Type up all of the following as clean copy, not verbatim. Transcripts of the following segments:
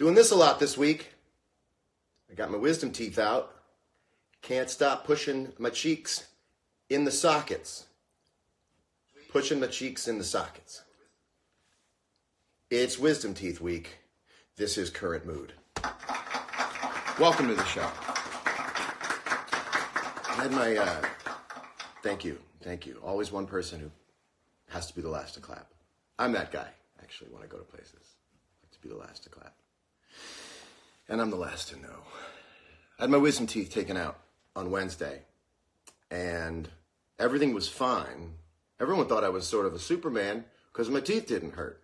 Doing this a lot this week. I got my wisdom teeth out. Can't stop pushing my cheeks in the sockets. Pushing my cheeks in the sockets. It's Wisdom Teeth Week. This is Current Mood. Welcome to the show. I had my, thank you. Always one person who has to be the last to clap. I'm that guy, actually, when I go to places. I like to be the last to clap. And I'm the last to know. I had my wisdom teeth taken out on Wednesday, and everything was fine. Everyone thought I was sort of a Superman because my teeth didn't hurt.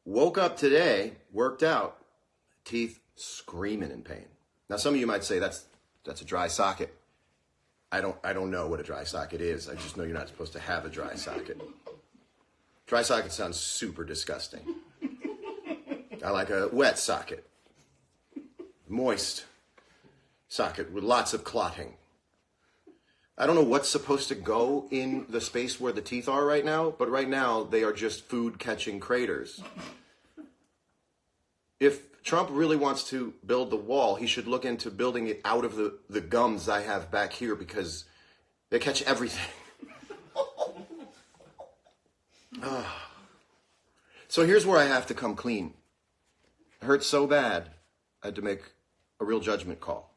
Woke up today, worked out, teeth screaming in pain. Now, some of you might say that's a dry socket. I don't know what a dry socket is. I just know you're not supposed to have a dry socket. Dry socket sounds super disgusting. I like a wet socket. Moist socket with lots of clotting. I don't know what's supposed to go in the space where the teeth are right now, but right now they are just food-catching craters. If Trump really wants to build the wall, he should look into building it out of the gums I have back here because they catch everything. So here's where I have to come clean. It hurt so bad, I had to make a real judgment call.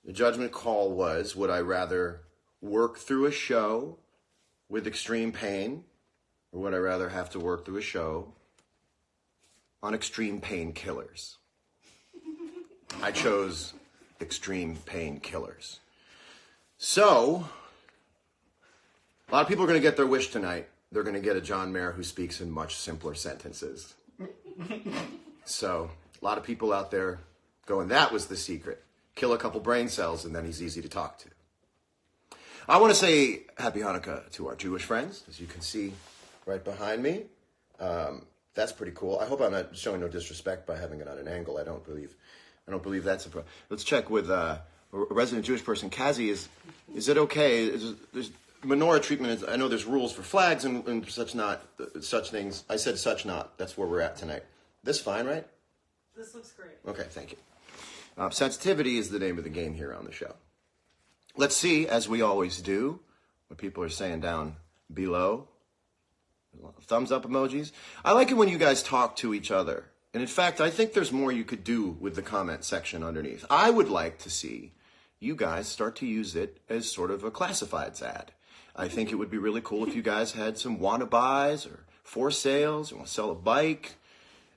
The judgment call was, would I rather work through a show with extreme pain, or would I rather have to work through a show on extreme painkillers? I chose extreme painkillers. So, a lot of people are going to get their wish tonight. They're going to get a John Mayer who speaks in much simpler sentences. So, a lot of people out there going, that was the secret. Kill a couple brain cells and then he's easy to talk to. I want to say Happy Hanukkah to our Jewish friends, as you can see right behind me. That's pretty cool. I hope I'm not showing no disrespect by having it on an angle. I don't believe that's a problem. Let's check with a resident Jewish person. Kazi, is it okay? There's menorah treatment. I know there's rules for flags and such things. I said such not. That's where we're at tonight. This fine, right? This looks great. Okay, thank you. Sensitivity is the name of the game here on the show. Let's see, as we always do, what people are saying down below. Thumbs up emojis. I like it when you guys talk to each other. And in fact, I think there's more you could do with the comment section underneath. I would like to see you guys start to use it as sort of a classifieds ad. I think it would be really cool if you guys had some wanna buys or for sales, or want to sell a bike.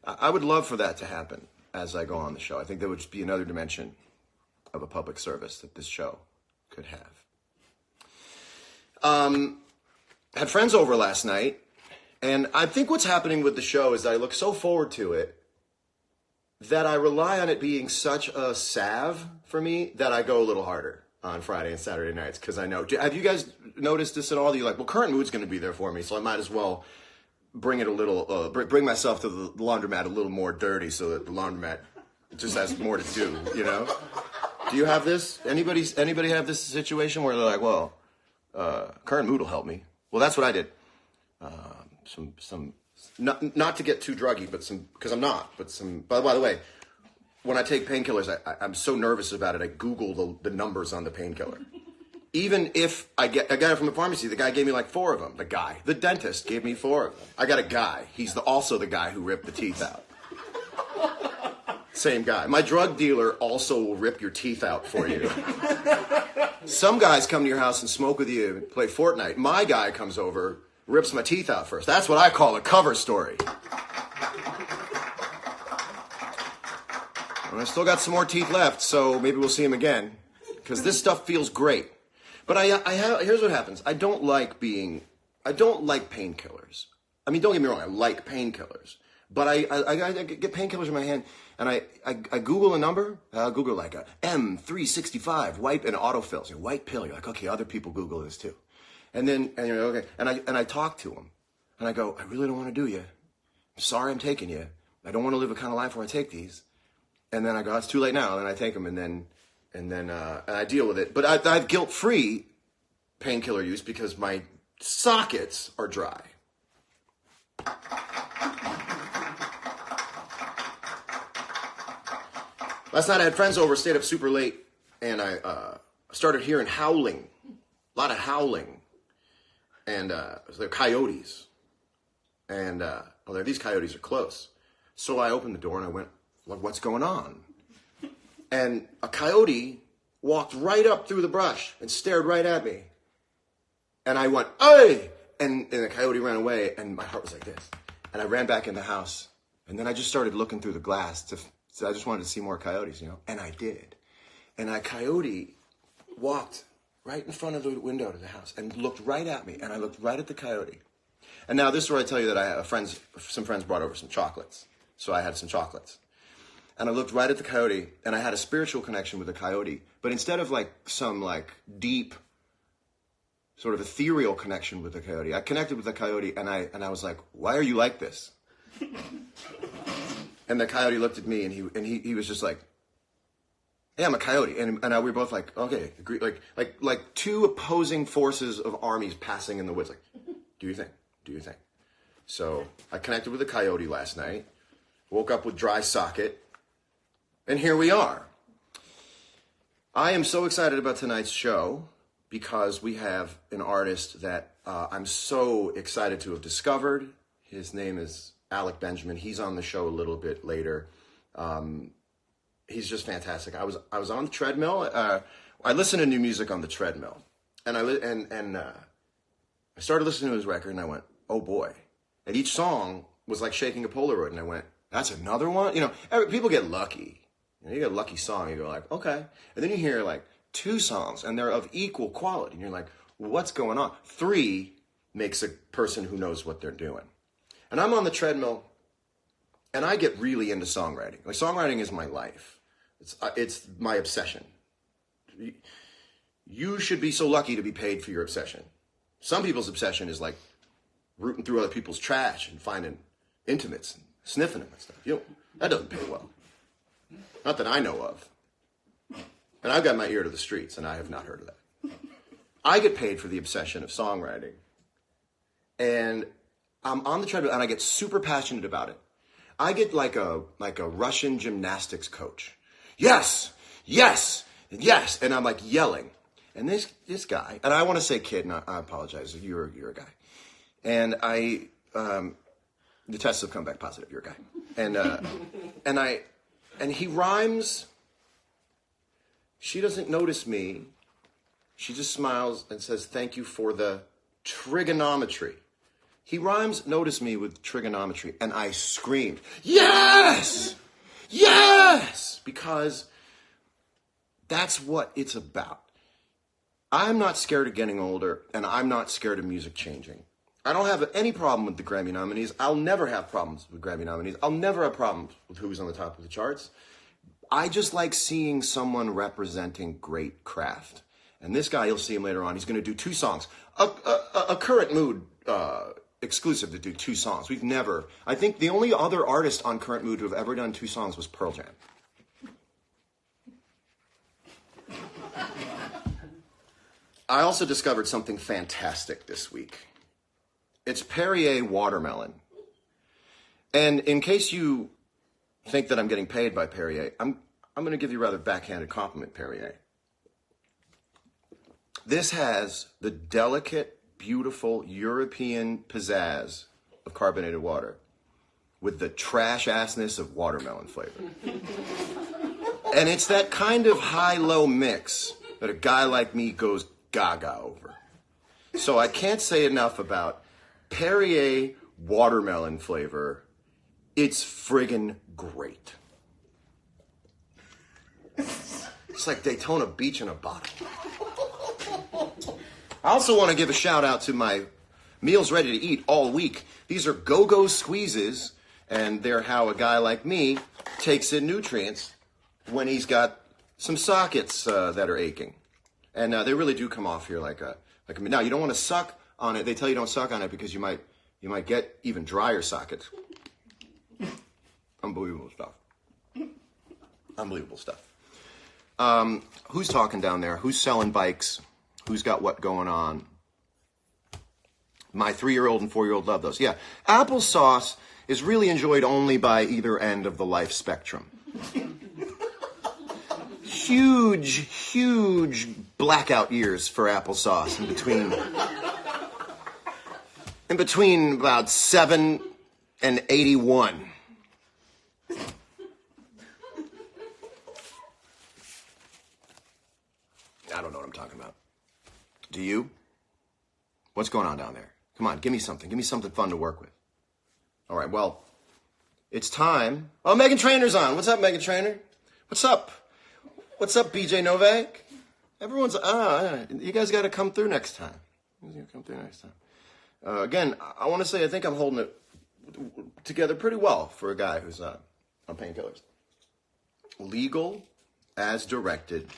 I would love for that to happen as I go on the show. I think that would just be another dimension of a public service that this show could have. Had friends over last night, and I think what's happening with the show is that I look so forward to it that I rely on it being such a salve for me that I go a little harder on Friday and Saturday nights because I know. Have you guys noticed this at all? You're like, well, Current Mood's going to be there for me, so I might as well bring it a little, bring myself to the laundromat a little more dirty so that the laundromat just has more to do, you know? Do you have this? Anybody have this situation where they're like, well, Current Mood will help me? Well, that's what I did. Not to get too druggy, but because I'm not, but by the way, when I take painkillers, I'm so nervous about it, I Google the numbers on the painkiller. Even if I got it from a pharmacy, the guy gave me like 4 of them. The dentist gave me 4 of them. I got a guy. He's also the guy who ripped the teeth out. Same guy. My drug dealer also will rip your teeth out for you. Some guys come to your house and smoke with you and play Fortnite. My guy comes over, rips my teeth out first. That's what I call a cover story. And I still got some more teeth left, so maybe we'll see him again. Because this stuff feels great. But here's what happens. I don't like painkillers. I mean, don't get me wrong, I like painkillers. But I get painkillers in my hand, and I Google a number. I'll Google like a M365 white and autofills, a white pill. You're like, okay, other people Google this too. And you're like, okay, and I talk to them, and I go, I really don't want to do you. I'm sorry I'm taking you. I don't want to live a kind of life where I take these. And then I go, it's too late now. And then I take them, and then I deal with it. But I have guilt-free painkiller use because my sockets are dry. Last night I had friends over, stayed up super late, and I started hearing howling, a lot of howling, and they're coyotes, and these coyotes are close. So I opened the door and I went, what's going on? And a coyote walked right up through the brush and stared right at me. And I went, hey! And the coyote ran away, and my heart was like this. And I ran back in the house, and then I just started looking through the glass. So I just wanted to see more coyotes, and I did. And a coyote walked right in front of the window to the house and looked right at me, and I looked right at the coyote. And now this is where I tell you that I have some friends brought over some chocolates. So I had some chocolates. And I looked right at the coyote, and I had a spiritual connection with the coyote. But instead of some deep, sort of ethereal connection with the coyote, I connected with the coyote, and I was like, why are you like this? And the coyote looked at me, and he was just like, hey, I'm a coyote. And we were both like, okay, agree. Like two opposing forces of armies passing in the woods. Like, do your thing. Do your thing. So I connected with the coyote last night, woke up with dry socket, and here we are. I am so excited about tonight's show because we have an artist that I'm so excited to have discovered. His name is Alec Benjamin. He's on the show a little bit later. He's just fantastic. I was on the treadmill. I listen to new music on the treadmill, and I started listening to his record, and I went, oh boy! And each song was like shaking a Polaroid, and I went, that's another one. People get lucky. You get a lucky song, you go like, okay, and then you hear like 2 songs, and they're of equal quality, and you're like, what's going on? 3 makes a person who knows what they're doing. And I'm on the treadmill, and I get really into songwriting. Like, songwriting is my life. It's my obsession. You should be so lucky to be paid for your obsession. Some people's obsession is like rooting through other people's trash and finding intimates and sniffing them and stuff. That doesn't pay well. Not that I know of. And I've got my ear to the streets, and I have not heard of that. I get paid for the obsession of songwriting. And I'm on the treadmill, and I get super passionate about it. I get like a Russian gymnastics coach. Yes, yes, yes. And I'm like yelling. And this guy, and I want to say kid, and I apologize. You're a guy. And the tests have come back positive. You're a guy. And he rhymes. She doesn't notice me. She just smiles and says, thank you for the trigonometry. He rhymes notice me with trigonometry, and I screamed, yes! Yes! Because that's what it's about. I'm not scared of getting older, and I'm not scared of music changing. I don't have any problem with the Grammy nominees. I'll never have problems with Grammy nominees. I'll never have problems with who's on the top of the charts. I just like seeing someone representing great craft. And this guy, you'll see him later on, he's going to do 2 songs. A Current Mood exclusive to do 2 songs. I think the only other artist on Current Mood to have ever done 2 songs was Pearl Jam. I also discovered something fantastic this week. It's Perrier watermelon. And in case you think that I'm getting paid by Perrier, I'm going to give you a rather backhanded compliment, Perrier. This has the delicate, beautiful European pizzazz of carbonated water with the trash-assness of watermelon flavor. And it's that kind of high-low mix that a guy like me goes gaga over. So I can't say enough about Perrier watermelon flavor. It's friggin' great. It's like Daytona Beach in a bottle. I also want to give a shout out to my meals ready to eat all week. These are Go-Go Squeezes, and they're how a guy like me takes in nutrients when he's got some sockets that are aching. And they really do come off here like a. Now, you don't want to suck on it. They tell you don't suck on it because you might get even drier sockets. Unbelievable stuff. Unbelievable stuff. Who's talking down there? Who's selling bikes? Who's got what going on? My 3-year-old and 4-year-old love those. Yeah, applesauce is really enjoyed only by either end of the life spectrum. huge blackout years for applesauce in between about 7 and 81. I don't know what I'm talking about. Do you? What's going on down there? Come on, give me something. Give me something fun to work with. All right, well, it's time. Oh, Megan Trainor's on. What's up, Megan Trainor? What's up? What's up, BJ Novak? Everyone's, you guys got to come through next time. Again, I want to say I think I'm holding it together pretty well for a guy who's on painkillers. Legal as directed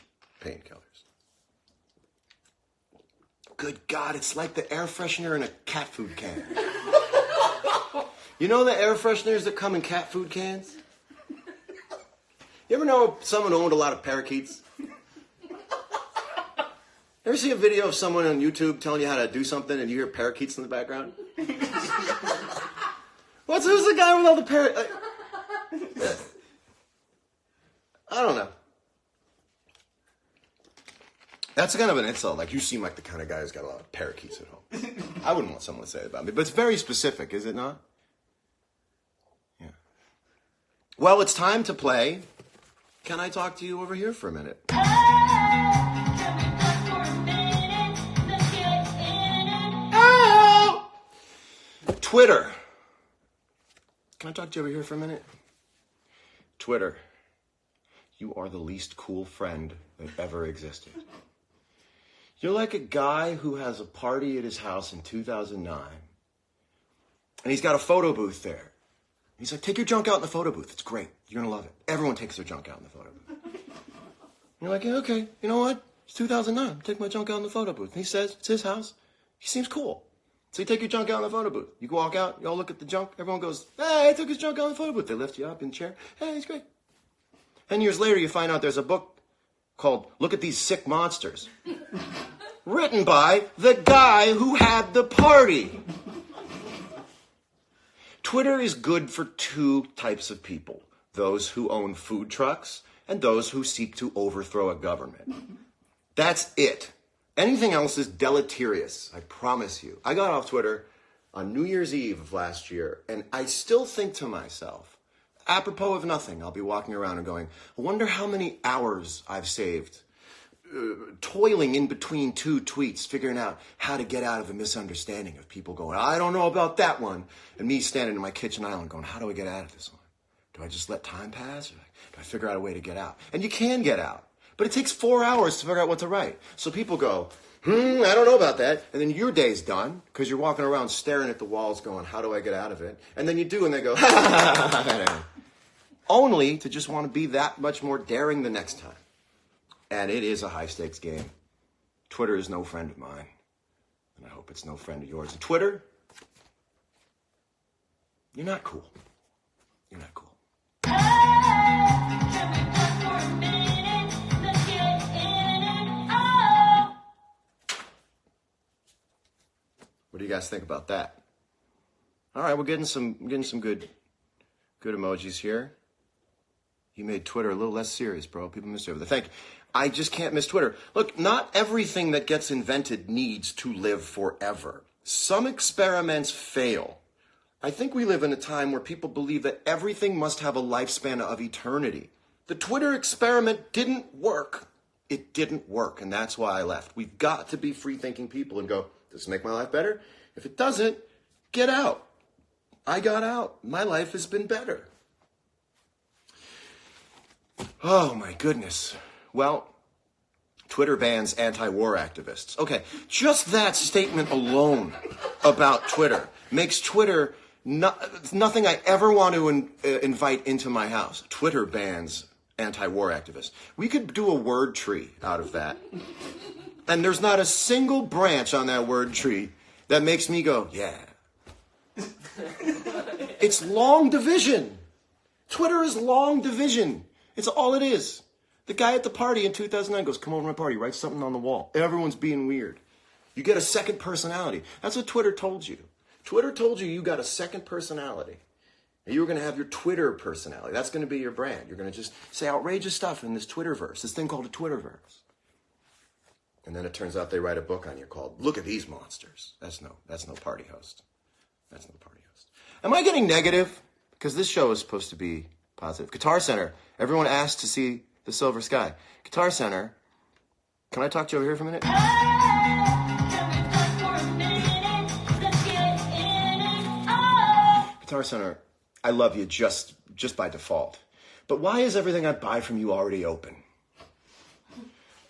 painkillers. Good God, it's like the air freshener in a cat food can. You know the air fresheners that come in cat food cans? You ever know someone who owned a lot of parakeets? Ever see a video of someone on YouTube telling you how to do something and you hear parakeets in the background? Who's the guy with all the parakeets? I don't know. That's kind of an insult. Like, you seem like the kind of guy who's got a lot of parakeets at home. I wouldn't want someone to say it about me, but it's very specific, is it not? Yeah. Well, it's time to play. Can I talk to you over here for a minute? Oh! Twitter. Can I talk to you over here for a minute? Twitter. You are the least cool friend that ever existed. You're like a guy who has a party at his house in 2009, and he's got a photo booth there. He's like, take your junk out in the photo booth. It's great. You're going to love it. Everyone takes their junk out in the photo booth. And you're like, yeah, okay, you know what? It's 2009. Take my junk out in the photo booth. And he says, it's his house. He seems cool. So you take your junk out in the photo booth. You walk out, you all look at the junk. Everyone goes, hey, I took his junk out in the photo booth. They lift you up in the chair. Hey, he's great. 10 years later, you find out there's a book called Look at These Sick Monsters. Written by the guy who had the party. Twitter is good for two types of people. Those who own food trucks and those who seek to overthrow a government. That's it. Anything else is deleterious, I promise you. I got off Twitter on New Year's Eve of last year, and I still think to myself, apropos of nothing, I'll be walking around and going, I wonder how many hours I've saved toiling in between two tweets, figuring out how to get out of a misunderstanding of people going, I don't know about that one. And me standing in my kitchen island going, how do I get out of this one? Do I just let time pass? Or do I figure out a way to get out? And you can get out, but it takes 4 hours to figure out what to write. So people go, I don't know about that. And then your day's done because you're walking around staring at the walls going, how do I get out of it? And then you do, and they go, only to just want to be that much more daring the next time. And it is a high-stakes game. Twitter is no friend of mine. And I hope it's no friend of yours. And Twitter, you're not cool. You're not cool. What do you guys think about that? All right, we're getting some good emojis here. You made Twitter a little less serious, bro. People miss it over there. Thank you. I just can't miss Twitter. Look, not everything that gets invented needs to live forever. Some experiments fail. I think we live in a time where people believe that everything must have a lifespan of eternity. The Twitter experiment didn't work. It didn't work, and that's why I left. We've got to be free-thinking people and go, does this make my life better? If it doesn't, get out. I got out. My life has been better. Oh, my goodness. Well, Twitter bans anti-war activists. Okay, just that statement alone about Twitter makes Twitter nothing I ever want to invite into my house. Twitter bans anti-war activists. We could do a word tree out of that. And there's not a single branch on that word tree that makes me go, yeah. It's long division. Twitter is long division. It's all it is. The guy at the party in 2009 goes, come over to my party, write something on the wall. Everyone's being weird. You get a second personality. That's what Twitter told you. Twitter told you got a second personality. You were going to have your Twitter personality. That's going to be your brand. You're going to just say outrageous stuff in this Twitterverse, this thing called a Twitterverse. And then it turns out they write a book on you called "Look at These Monsters." That's no party host. That's no party host. Am I getting negative? Because this show is supposed to be positive. Guitar Center. Everyone asked to see the Silver Sky. Guitar Center. Can I talk to you over here for a minute? Guitar Center, I love you just by default. But why is everything I buy from you already open?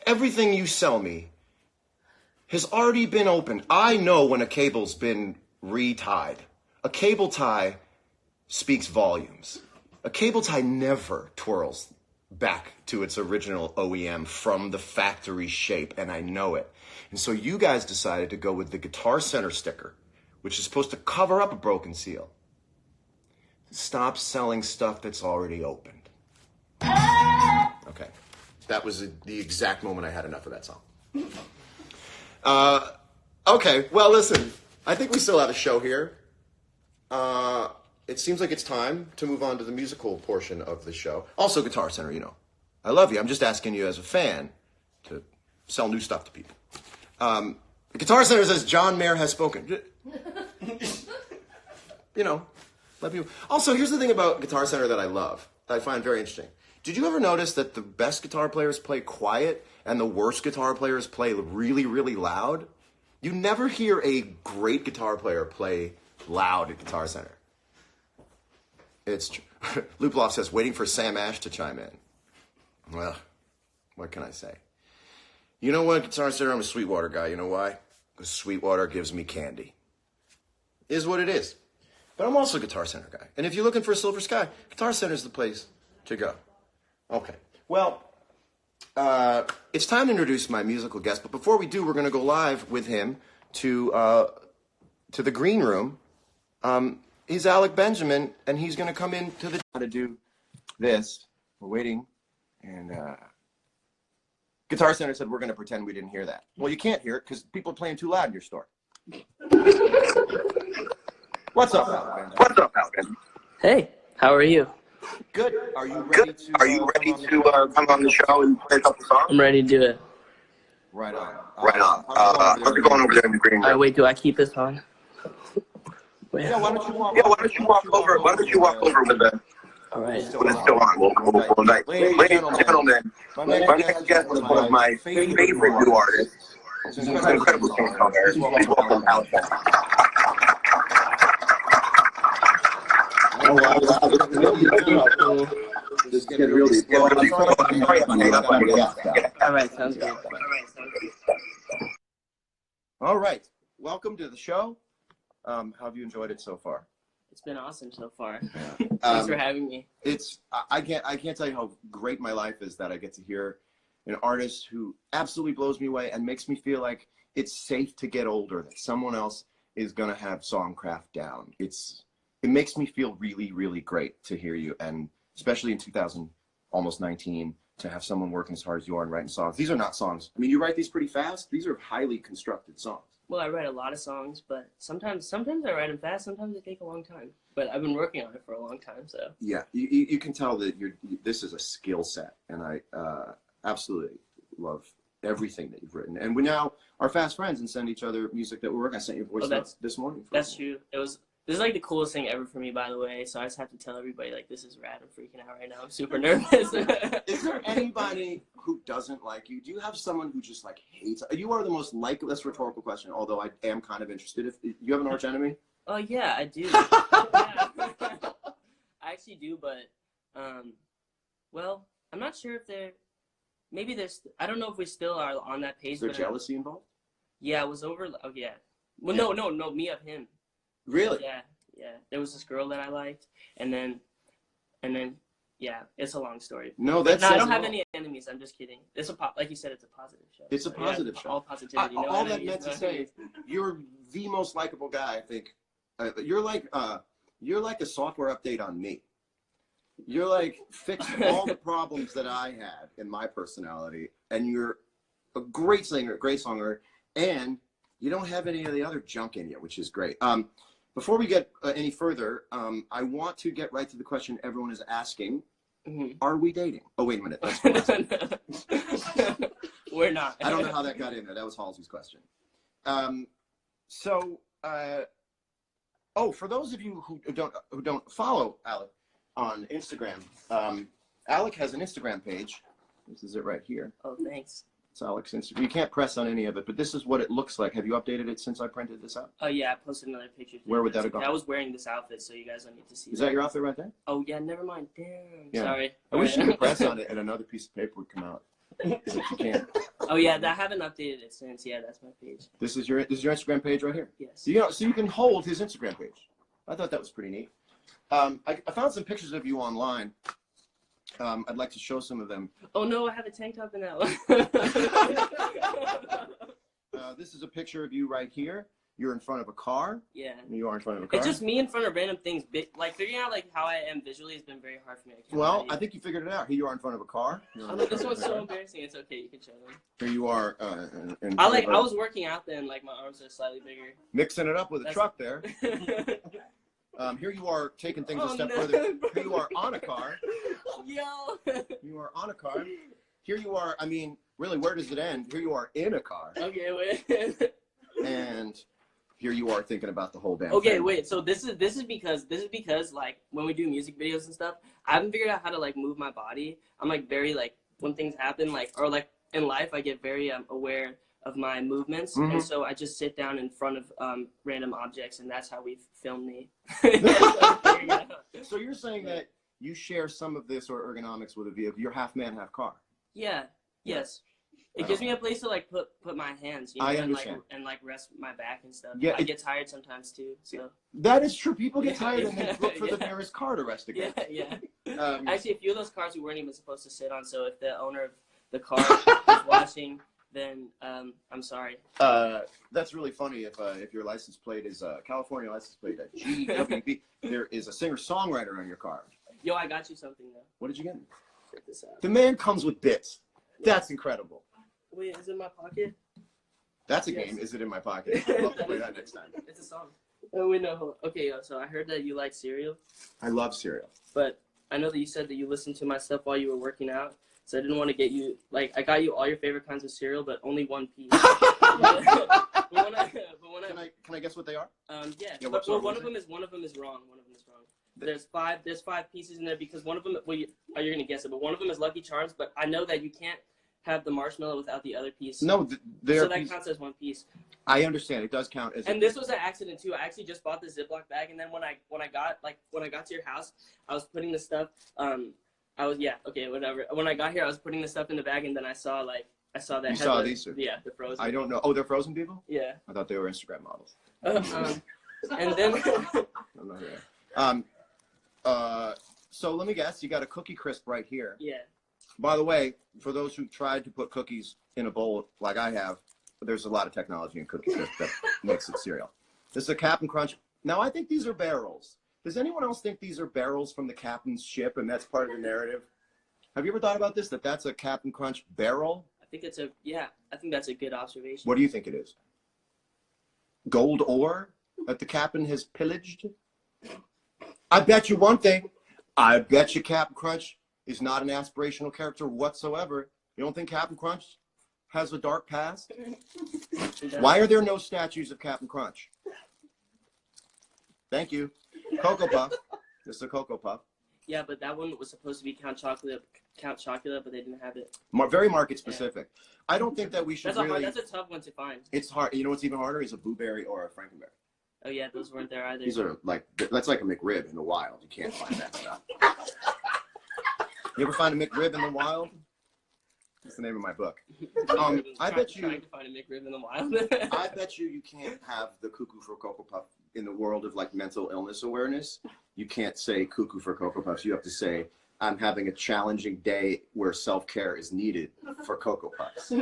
Everything you sell me has already been opened. I know when a cable's been retied. A cable tie speaks volumes. A cable tie never twirls back to its original OEM from the factory shape, and I know it. And so you guys decided to go with the Guitar Center sticker, which is supposed to cover up a broken seal. Stop selling stuff that's already opened. Okay. That was the exact moment I had enough of that song. Okay, well, listen. I think we still have a show here. It seems like it's time to move on to the musical portion of the show. Also, Guitar Center, you know. I love you. I'm just asking you as a fan to sell new stuff to people. The Guitar Center says John Mayer has spoken. You know, love you. Also, here's the thing about Guitar Center that I love, that I find very interesting. Did you ever notice that the best guitar players play quiet and the worst guitar players play really, really loud? You never hear a great guitar player play loud at Guitar Center. It's true. Luploff says, waiting for Sam Ash to chime in. Well, what can I say? You know what, Guitar Center, I'm a Sweetwater guy. You know why? Because Sweetwater gives me candy. Is what it is. But I'm also a Guitar Center guy. And if you're looking for a Silver Sky, Guitar Center is the place to go. Okay. Well, it's time to introduce my musical guest. But before we do, we're going to go live with him to the green room. He's Alec Benjamin, and he's going to come in to the... How to do this. We're waiting, and Guitar Center said we're going to pretend we didn't hear that. Well, you can't hear it because people are playing too loud in your store. What's up, Alec Benjamin? What's up, Alec Benjamin? Hey, how are you? Good. Are you ready to? Are you ready to come on the show and play a couple songs? I'm ready to do it. Right on. Right on. How's it going over there in the green room? All right, wait, do I keep this on? Wait. Yeah, why don't you walk? over? Why don't you walk over with the? All right. When it's still on, we'll night. Ladies and gentlemen, my next guest is one of my favorite new artists. He's an incredible singer. Please welcome Alec. This is getting really All right, sounds good. All right, welcome to the show. How have you enjoyed it so far? It's been awesome so far. Thanks for having me. I can't tell you how great my life is that I get to hear an artist who absolutely blows me away and makes me feel like it's safe to get older, that someone else is gonna have songcraft down. It makes me feel really, really great to hear you, and especially in 2019, to have someone working as hard as you are and writing songs. These are not songs. I mean, you write these pretty fast. These are highly constructed songs. Well, I write a lot of songs, but sometimes I write them fast. Sometimes they take a long time. But I've been working on it for a long time, so. Yeah, you can tell that this is a skill set, and I absolutely love everything that you've written. And we now are fast friends and send each other music that we're working. I sent you a voice note this morning. That's true. This is like the coolest thing ever for me, by the way. So I just have to tell everybody, like, this is rad. I'm freaking out right now. I'm super nervous. Is there anybody who doesn't like you? Do you have someone who just, like, hates? You are the most likable. That's a rhetorical question, although I am kind of interested. If you have an arch enemy? Oh, yeah, I do. Yeah. I actually do, but, well, I'm not sure if maybe there's, I don't know if we still are on that page. Is there jealousy involved? Yeah, it was over, oh, yeah. Well, yeah. No, me of him. Really? Yeah. There was this girl that I liked, and then, yeah, it's a long story. No, that's I don't have any enemies. I'm just kidding. It's like you said, it's a positive show. It's a positive show. All positivity. All that meant to say, you're the most likable guy, I think. You're like a software update on me. You're like fixed all the problems that I had in my personality, and you're a great singer, great songwriter, and you don't have any of the other junk in you, which is great. Before we get any further, I want to get right to the question everyone is asking. Mhm. Are we dating? Oh, wait a minute. That's We're not. I don't know how that got in there. That was Halsey's question. For those of you who don't follow Alec on Instagram, Alec has an Instagram page. This is it right here. Oh, thanks. It's Alec's Instagram. You can't press on any of it, but this is what it looks like. Have you updated it since I printed this out? Oh yeah, I posted another picture. Where would that have gone? I was wearing this outfit, so you guys don't need to see. Is that your outfit right there? Oh yeah, never mind. Damn. Yeah. Sorry. I wish you could press on it and another piece of paper would come out. But you can't. Oh yeah, I haven't updated it since. Yeah, that's my page. This is your Instagram page right here. Yes. So you can hold his Instagram page. I thought that was pretty neat. I found some pictures of you online. I'd like to show some of them. Oh no, I have a tank top in that one. This is a picture of you right here. You're in front of a car. Yeah. You are in front of a car. It's just me in front of random things. Like figuring out like how I am visually has been very hard for me. Well, I think you figured it out. Here you are in front of a car. Oh no, this one's so embarrassing. It's okay. You can show them. Here you are. I was working out then. Like my arms are slightly bigger. Mixing it up with a truck there. Here you are taking things a step further. Here you are on a car. Yo. You are on a car. Here you are. I mean, really, where does it end? Here you are in a car. Okay, wait. And here you are thinking about the whole damn Okay, thing. wait. So this is because like when we do music videos and stuff, I haven't figured out how to like move my body. I'm like very like when things happen like or like in life, I get very aware of my movements, and so I just sit down in front of random objects, and that's how we film me. So you're saying that you share some of this or ergonomics with a vehicle. You're half man, half car. Yeah. Yes. It gives me a place to like put my hands, you know, I understand. and like rest my back and stuff. Yeah, I get tired sometimes too. So that is true. People get tired and they look for the nearest car to rest again. yeah. Actually, a few of those cars we weren't even supposed to sit on. So if the owner of the car is watching, then I'm sorry. That's really funny. If your license plate is California license plate at GWB, there is a singer-songwriter on your car. Yo, I got you something though. What did you get? Check this out. The man comes with bits. That's incredible. Wait, is it in my pocket? That's a game. Is it in my pocket? I'll have to play that next time. It's a song. Oh wait, no. Hold on. Okay, so I heard that you like cereal, I love cereal. but I know that you said that you listened to my stuff while you were working out. So I didn't want to get you like I got you all your favorite kinds of cereal, but only one piece. Can I guess what they are? Yeah. Yeah, But what one is of them is wrong. One of them is wrong. There's five pieces in there because one of them you're gonna guess it, but one of them is Lucky Charms. But I know that you can't have the marshmallow without the other piece. No, so that counts as one piece. I understand. It does count as. And this was an accident too. I actually just bought the Ziploc bag, and then when I got to your house, I was putting the stuff. Whatever. When I got here, I was putting the stuff in the bag, and then I saw that. You saw these? The frozen. I don't know. Oh, they're frozen people? Yeah. I thought they were Instagram models. And then. I'm not here. So let me guess. You got a Cookie Crisp right here. Yeah. By the way, for those who tried to put cookies in a bowl like I have, there's a lot of technology in Cookie Crisp that makes it cereal. This is a Cap'n Crunch. Now, I think these are barrels. Does anyone else think these are barrels from the captain's ship and that's part of the narrative? Have you ever thought about this, that that's a Cap'n Crunch barrel? I think that's a good observation. What do you think it is? Gold ore that the captain has pillaged? I bet you one thing. I bet you Cap'n Crunch is not an aspirational character whatsoever. You don't think Cap'n Crunch has a dark past? Why are there no statues of Cap'n Crunch? Thank you. Cocoa Puff. This is a Cocoa Puff. Yeah, but that one was supposed to be Count Chocula, but they didn't have it. Very market specific. Yeah. I don't think that we should that's a tough one to find. It's hard. You know what's even harder is a blueberry or a frankenberry. Oh yeah, those weren't there either. These are that's like a McRib in the wild. You can't find that stuff. You ever find a McRib in the wild? That's the name of my book. I bet you. Trying to find a McRib in the wild. I bet you can't have the cuckoo for Cocoa Puff in the world of like mental illness awareness. You can't say cuckoo for Cocoa Puffs. You have to say, I'm having a challenging day where self-care is needed for Cocoa Puffs.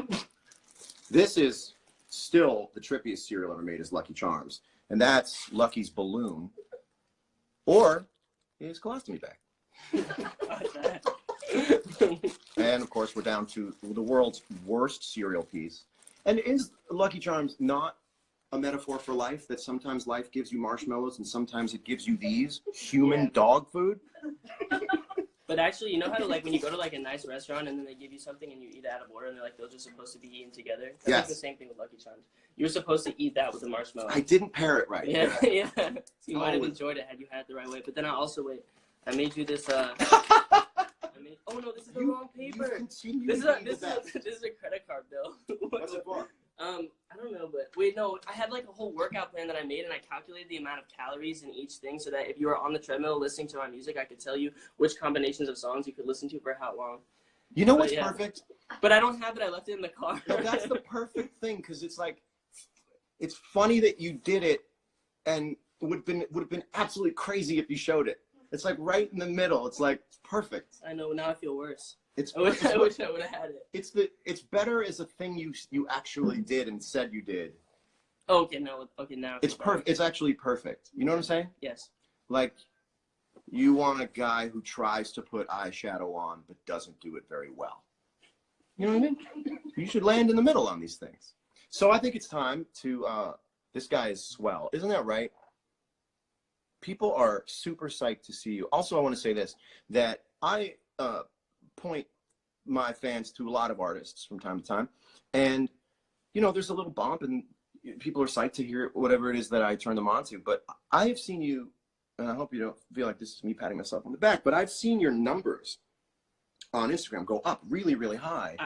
This is still the trippiest cereal ever made is Lucky Charms. And that's Lucky's balloon or his colostomy bag. And of course, we're down to the world's worst cereal piece. And is Lucky Charms not a metaphor for life, that sometimes life gives you marshmallows and sometimes it gives you these human dog food? But actually, you know how to, like, when you go to like a nice restaurant and then they give you something and you eat it out of order and they're like, those are supposed to be eaten together? That's like the same thing with Lucky Charms. You were supposed to eat that with the marshmallow. I didn't pair it right. Yeah, yeah. So you might have enjoyed it had you had it the right way. But then I also, I made you this, oh no, this is the wrong paper. This is a credit card bill. What's it for? I don't know, but wait, no, I had like a whole workout plan that I made, and I calculated the amount of calories in each thing, so that if you were on the treadmill listening to my music, I could tell you which combinations of songs you could listen to for how long. You know what's perfect? But I don't have it. I left it in the car. No, that's the perfect thing, because it's like, it's funny that you did it, and it would have been absolutely crazy if you showed it. It's like right in the middle. It's like, it's perfect. I know. Now I feel worse. I wish I would have had it. It's better as a thing you actually did and said you did. Oh, okay, no, okay, now it's perfect. It's actually perfect. You know what I'm saying? Yes. Like, you want a guy who tries to put eyeshadow on but doesn't do it very well. You know what I mean? You should land in the middle on these things. So I think it's time to. This guy is swell, isn't that right? People are super psyched to see you. Also, I want to say this, that I point my fans to a lot of artists from time to time, and you know, there's a little bump and people are psyched to hear whatever it is that I turn them on to. But I have seen you, and I hope you don't feel like this is me patting myself on the back, but I've seen your numbers on Instagram go up really, really high.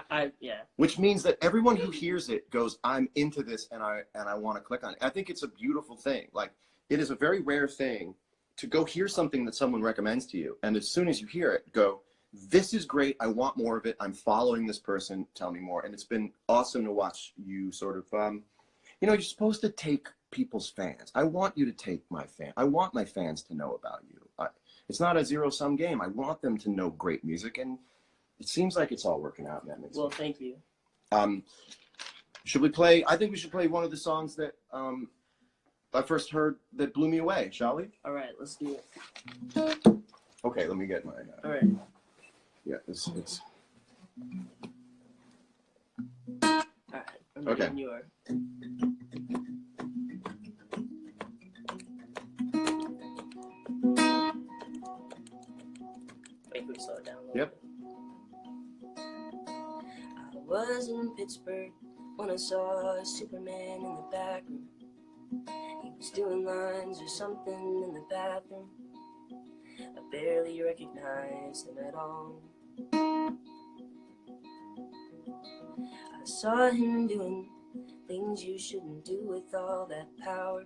Yeah. Which means that everyone who hears it goes, I'm into this, and I want to click on it. I think it's a beautiful thing. Like, it is a very rare thing to go hear something that someone recommends to you, and as soon as you hear it, go, this is great. I want more of it. I'm following this person. Tell me more. And it's been awesome to watch you sort of, you know, you're supposed to take people's fans. I want you to take my fan. I want my fans to know about you. It's not a zero-sum game. I want them to know great music, and it seems like it's all working out. And that makes sense. Thank you. Should we play? I think we should play one of the songs that I first heard that blew me away. Shall we? All right, let's do it. Okay, let me get my. All right. Yeah, it's. All right. I'm okay. You are. Wait, can we slow it down a little Yep. bit? I was in Pittsburgh when I saw Superman in the back room. He was doing lines or something in the bathroom. I barely recognized him at all. I saw him doing things you shouldn't do with all that power.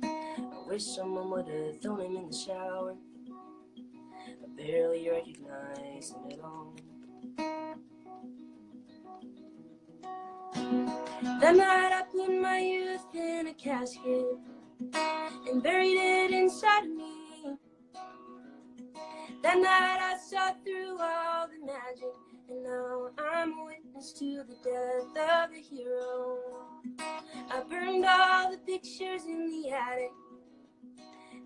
I wish someone would have thrown him in the shower. I barely recognized him at all. That night I put my youth in a casket and buried it inside of me. That night I saw through all the magic, and now I'm a witness to the death of a hero. I burned all the pictures in the attic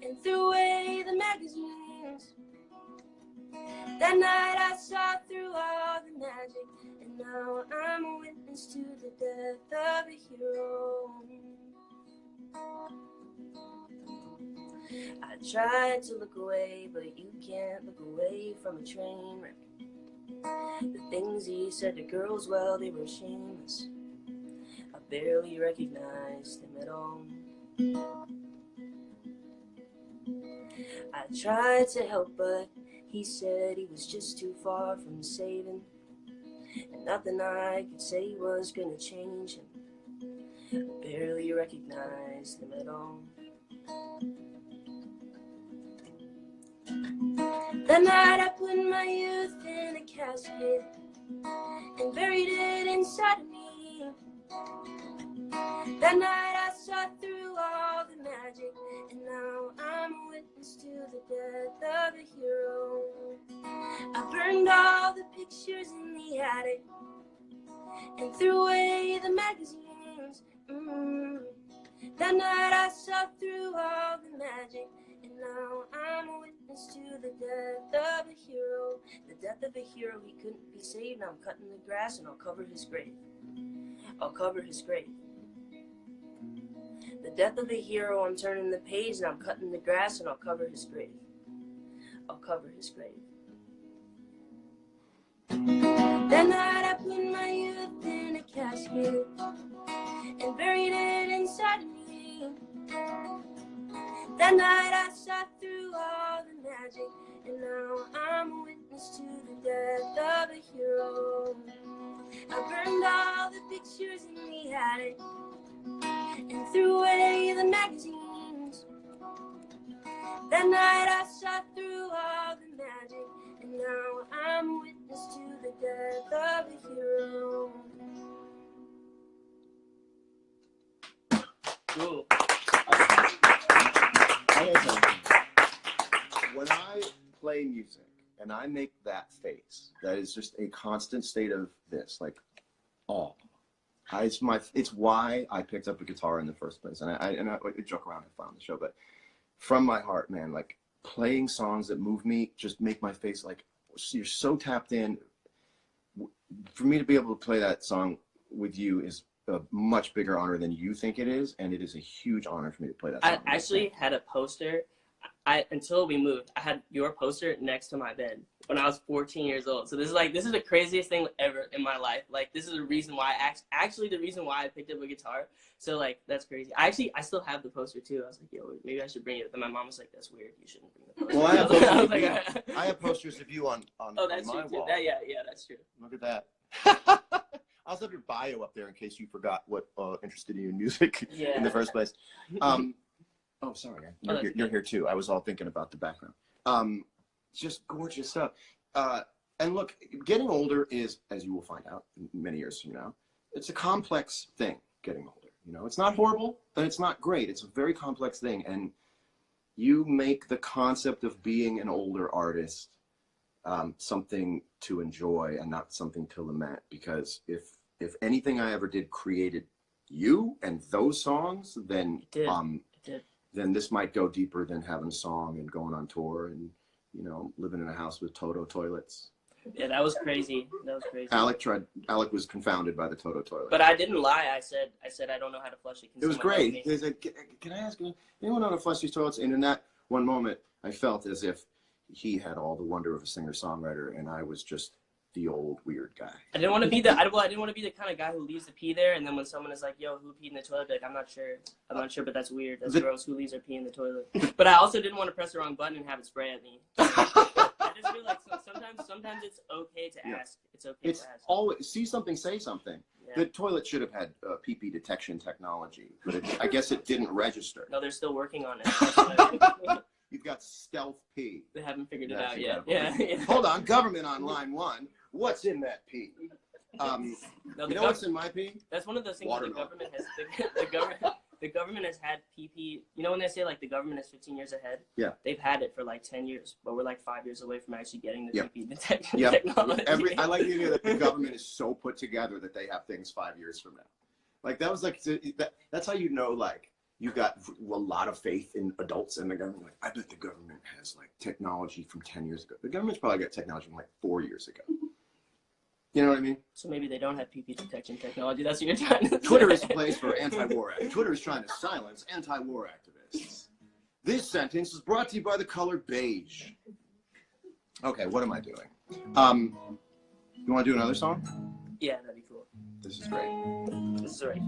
and threw away the magazines. That night I saw through all the magic, and now I'm a witness to the death of a hero. I tried to look away, but you can't look away from a train wreck. The things he said to girls, well, they were shameless. I barely recognized him at all. I tried to help, but he said he was just too far from saving, and nothing I could say was gonna change him. I barely recognized him at all. That night I put my youth in a casket and buried it inside of me. That night I saw through all the magic, and now I'm a witness to the death of a hero. I burned all the pictures in the attic and threw away the magazines. That night I saw through all the magic, and now I'm a witness to the death of a hero. The death of a hero, he couldn't be saved. Now I'm cutting the grass and I'll cover his grave. I'll cover his grave. The death of a hero, I'm turning the page and I'm cutting the grass and I'll cover his grave. I'll cover his grave. That night I put my youth in a casket and buried it inside me. That night I sat through all the magic, and now I'm a witness to the death of a hero. I burned all the pictures in the attic and threw away the magazines. That night I sat through all the magic, and now I'm a witness to the death of a hero. Cool. When I play music and I make that face, that is just a constant state of this, like, awe. It's why I picked up a guitar in the first place. And I joke around and fun on the show, but from my heart, man, like playing songs that move me just make my face like, you're so tapped in. For me to be able to play that song with you is a much bigger honor than you think it is, and it is a huge honor for me to play that song. I actually had a poster. Until we moved, I had your poster next to my bed when I was 14 years old. So this is the craziest thing ever in my life. Like, this is the reason why actually the reason why I picked up a guitar. So like, that's crazy. I still have the poster too. I was like, yo, maybe I should bring it. Then my mom was like, that's weird. You shouldn't bring the poster. Well, I have posters of you on oh, that's my true too. wall. Yeah, that's true. Look at that. I also have your bio up there in case you forgot what interested you in music in the first place. Oh, sorry. You're here too. I was all thinking about the background. Just gorgeous stuff. And look, getting older is, as you will find out many years from now, it's a complex thing, getting older. You know, it's not horrible, but it's not great. It's a very complex thing. And you make the concept of being an older artist something to enjoy and not something to lament. Because if anything I ever did created you and those songs, then then this might go deeper than having a song and going on tour and, you know, living in a house with Toto toilets. Yeah, that was crazy. That was crazy. Alec was confounded by the Toto toilet. But I didn't lie. I said I don't know how to flush it. It was great. He said, can I ask anyone know how to flush these toilets? And in that one moment, I felt as if he had all the wonder of a singer-songwriter, and I was just the old weird guy. I didn't want to be the kind of guy who leaves the pee there, and then when someone is like, "Yo, who peed in the toilet?" Like, I'm not sure, but that's weird. That's gross. Who leaves their pee in the toilet? But I also didn't want to press the wrong button and have it spray at me. I just feel like sometimes it's okay to ask. It's okay to ask. Always see something, say something. Yeah. The toilet should have had pee-pee detection technology, but I guess it didn't register. No, they're still working on it. You've got stealth pee. They haven't figured it out yet. Yeah. Hold on, government on line one. What's in that pee? No, you know what's in my pee? That's one of those things that the government has had pee. You know when they say like the government is 15 years ahead? Yeah. They've had it for like 10 years, but we're like 5 years away from actually getting the pee detection technology. I like the idea that the government is so put together that they have things 5 years from now. Like that was like that's how you know like you've got a lot of faith in adults and the government. Like, I bet the government has like technology from 10 years ago. The government's probably got technology from like 4 years ago. You know what I mean? So maybe they don't have pee detection technology. That's what you're trying to say. Twitter is a place for anti-war activists. Twitter is trying to silence anti-war activists. This sentence is brought to you by the color beige. Okay, what am I doing? You want to do another song? Yeah, that'd be cool. This is great. This is right.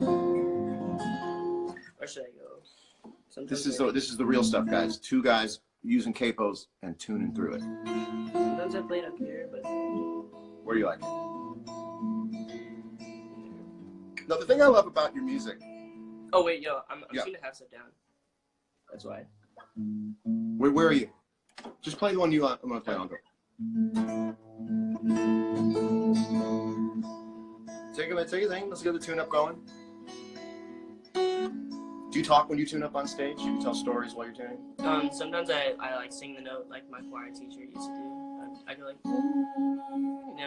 Where should I go? This is the real stuff, guys. Two guys using capos and tuning through it. Sometimes I play it up here, but where do you like it? Now, the thing I love about your music. Oh wait, yo, I'm trying to have stuff down. That's why. Where are you? Just play the one I'm gonna play on. Go. Take a thing. Let's get the tune up going. Do you talk when you tune up on stage? Do you tell stories while you're tuning? Sometimes I like sing the note like my choir teacher used to do. I go like, you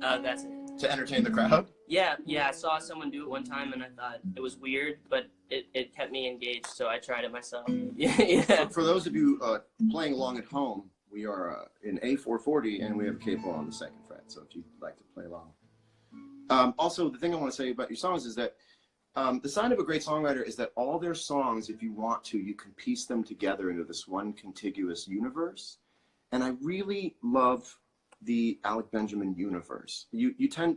know, that's it. To entertain the crowd? Yeah. I saw someone do it one time and I thought it was weird, but it kept me engaged, so I tried it myself. Yeah. For those of you playing along at home, we are in A440 and we have a capo on the second fret, so if you'd like to play along. Also, the thing I want to say about your songs is that The sign of a great songwriter is that all their songs, if you want to, you can piece them together into this one contiguous universe. And I really love the Alec Benjamin universe. You tend,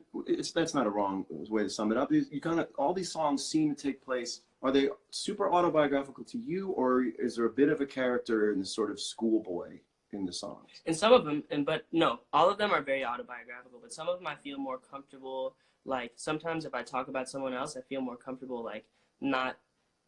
that's not a wrong way to sum it up. You kind of, all these songs seem to take place. Are they super autobiographical to you, or is there a bit of a character in the sort of schoolboy in the songs? And some of them, but no, all of them are very autobiographical. But some of them I feel more comfortable. Like sometimes if I talk about someone else, I feel more comfortable. Like not,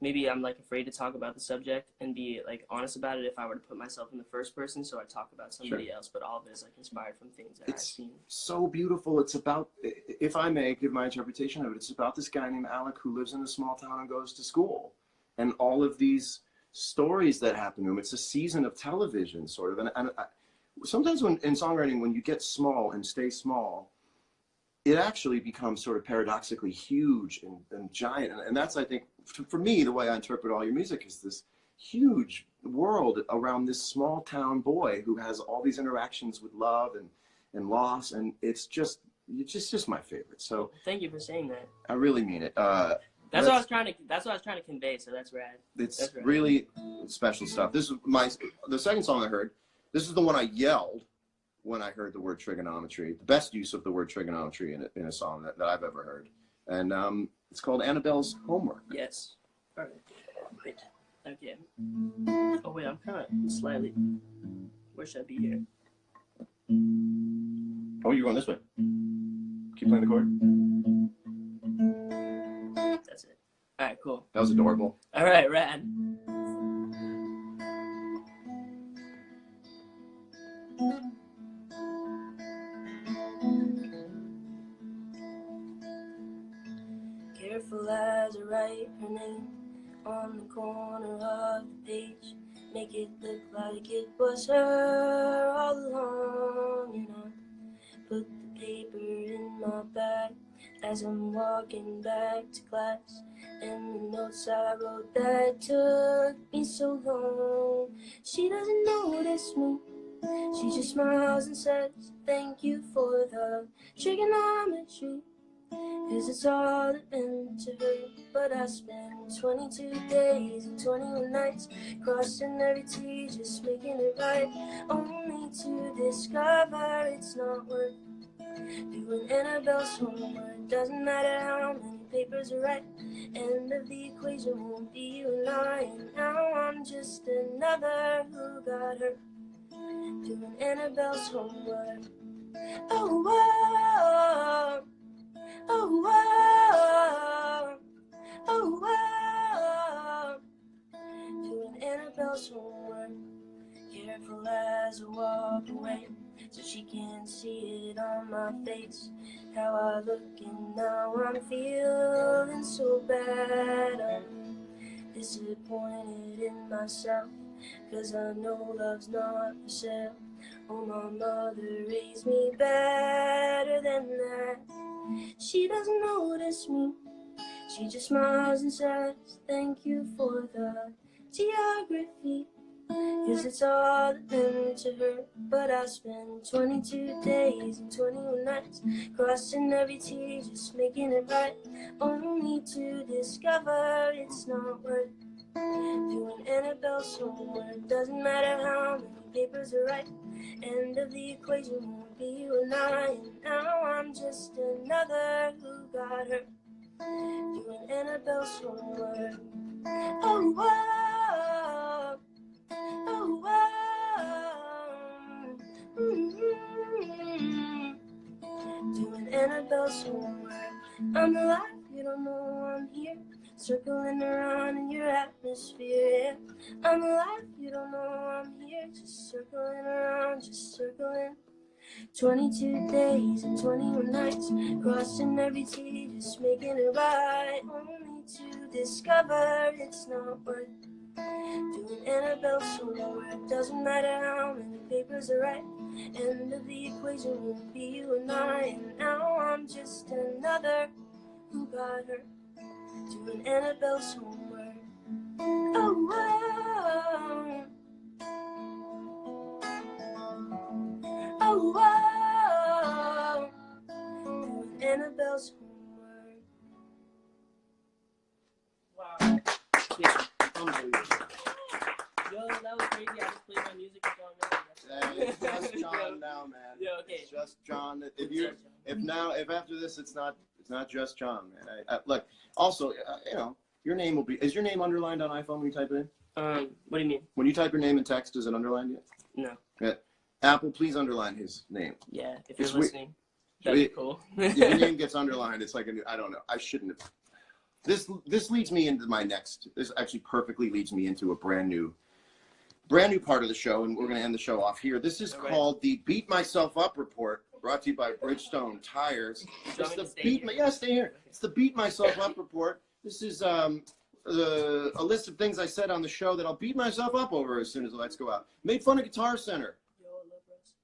maybe I'm like afraid to talk about the subject and be like honest about it if I were to put myself in the first person. So I talk about somebody else, but all of it is like inspired from things that I've seen. So beautiful. It's about, if I may give my interpretation of it, it's about this guy named Alec who lives in a small town and goes to school, and all of these stories that happen to him. It's a season of television, sort of. And sometimes when in songwriting, when you get small and stay small, it actually becomes sort of paradoxically huge and giant. And that's, I think, for me, the way I interpret all your music is this huge world around this small town boy who has all these interactions with love and loss. And it's just my favorite. So thank you for saying that. I really mean it. That's what I was trying to convey. So that's rad. It's really special stuff. This is the second song I heard. This is the one I yelled when I heard the word trigonometry. The best use of the word trigonometry in a song that I've ever heard. And it's called Annabelle's Homework. Yes. All right. Wait. Okay. Oh wait, I'm kind of slightly. Where should I be here? Oh, you're going this way. Keep playing the chord. That's it. All right, cool. That was adorable. All right, rad. Careful as I write her name on the corner of the page, make it look like it was her all along, and I put the paper in my bag as I'm walking back to class, and the notes I wrote that took me so long. She doesn't notice me, she just smiles and says thank you for the trigonometry, 'cause it's all it meant to her. But I spent 22 days and 21 nights crossing every T, just making it right, only to discover it's not worth doing Annabelle's homework. Doesn't matter how many papers are right, end of the equation won't be you and I, and now I'm just another who got hurt doing Annabelle's homework. Oh, whoa. Oh, whoa. Oh, whoa. Doing Annabelle's homework. Careful as I walk away, so she can't see it on my face, how I look, and now I'm feeling so bad. I'm disappointed in myself, 'cause I know love's not for sale. Oh, my mother raised me better than that. She doesn't notice me, she just smiles and says thank you for the geography, 'cause it's all that meant to her. But I spent 22 days and 21 nights crossing every T, just making it right, only to discover it's not worth doing Annabelle's homework. Doesn't matter how many papers are right, end of the equation won't be you and I, and now I'm just another who got hurt doing Annabelle's homework. Oh, whoa. Oh, whoa. Mm-hmm. Doing Annabelle's homework. I'm alive, you don't know I'm here, circling around in your atmosphere. Yeah. I'm alive, you don't know I'm here, just circling around, just circling. 22 days and 21 nights crossing every T, just making it right, only to discover it's not worth doing Annabelle's homework. Doesn't matter how many papers are right, end of the equation won't be you and I, and now I'm just another who got her doing Annabelle's homework. Oh, whoa. Oh, whoa. Doing Annabelle's homework. that was crazy. I just played my music with John Miller. It's just John now, man. Yeah, okay. It's just John. If after this, it's not just John, man. Look. Also, you know, your name will be. Is your name underlined on iPhone when you type it in? What do you mean? When you type your name in text, is it underlined yet? No. Yeah. Apple, please underline his name. Yeah, if you're It's listening, that'd be cool. If your name gets underlined, it's like I don't know. I shouldn't have. This leads me into my next. This actually perfectly leads me into a brand new part of the show, and we're going to end the show off here. This is called the Beat Myself Up Report, brought to you by Bridgestone Tires. It's the stay here. It's the Beat Myself Up Report. This is a list of things I said on the show that I'll beat myself up over as soon as the lights go out. Made fun of Guitar Center.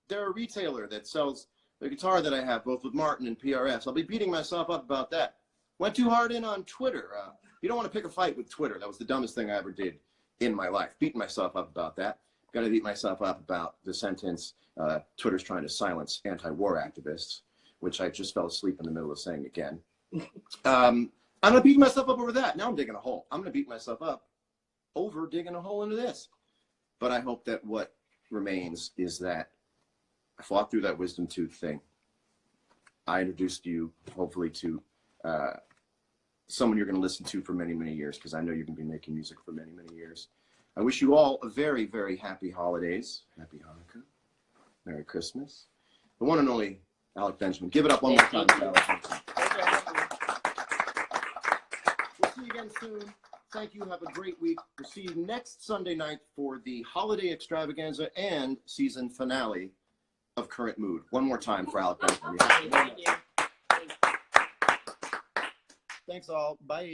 They're a retailer that sells the guitar that I have, both with Martin and PRS. I'll be beating myself up about that. Went too hard in on Twitter. You don't want to pick a fight with Twitter. That was the dumbest thing I ever did in my life. Beating myself up about that. Got to beat myself up about the sentence, Twitter's trying to silence anti-war activists, which I just fell asleep in the middle of saying again. I'm going to beat myself up over that. Now I'm digging a hole. I'm going to beat myself up over digging a hole into this. But I hope that what remains is that I fought through that wisdom tooth thing. I introduced you, hopefully, to someone you're going to listen to for many, many years, because I know you're going to be making music for many, many years. I wish you all a very, very happy holidays. Happy Hanukkah. Merry Christmas. The one and only Alec Benjamin. Give it up one more time for Alec Benjamin. We'll see you again soon. Thank you. Have a great week. We'll see you next Sunday night for the holiday extravaganza and season finale of Current Mood. One more time for Alec Benjamin. Thank you. Thanks all. Bye.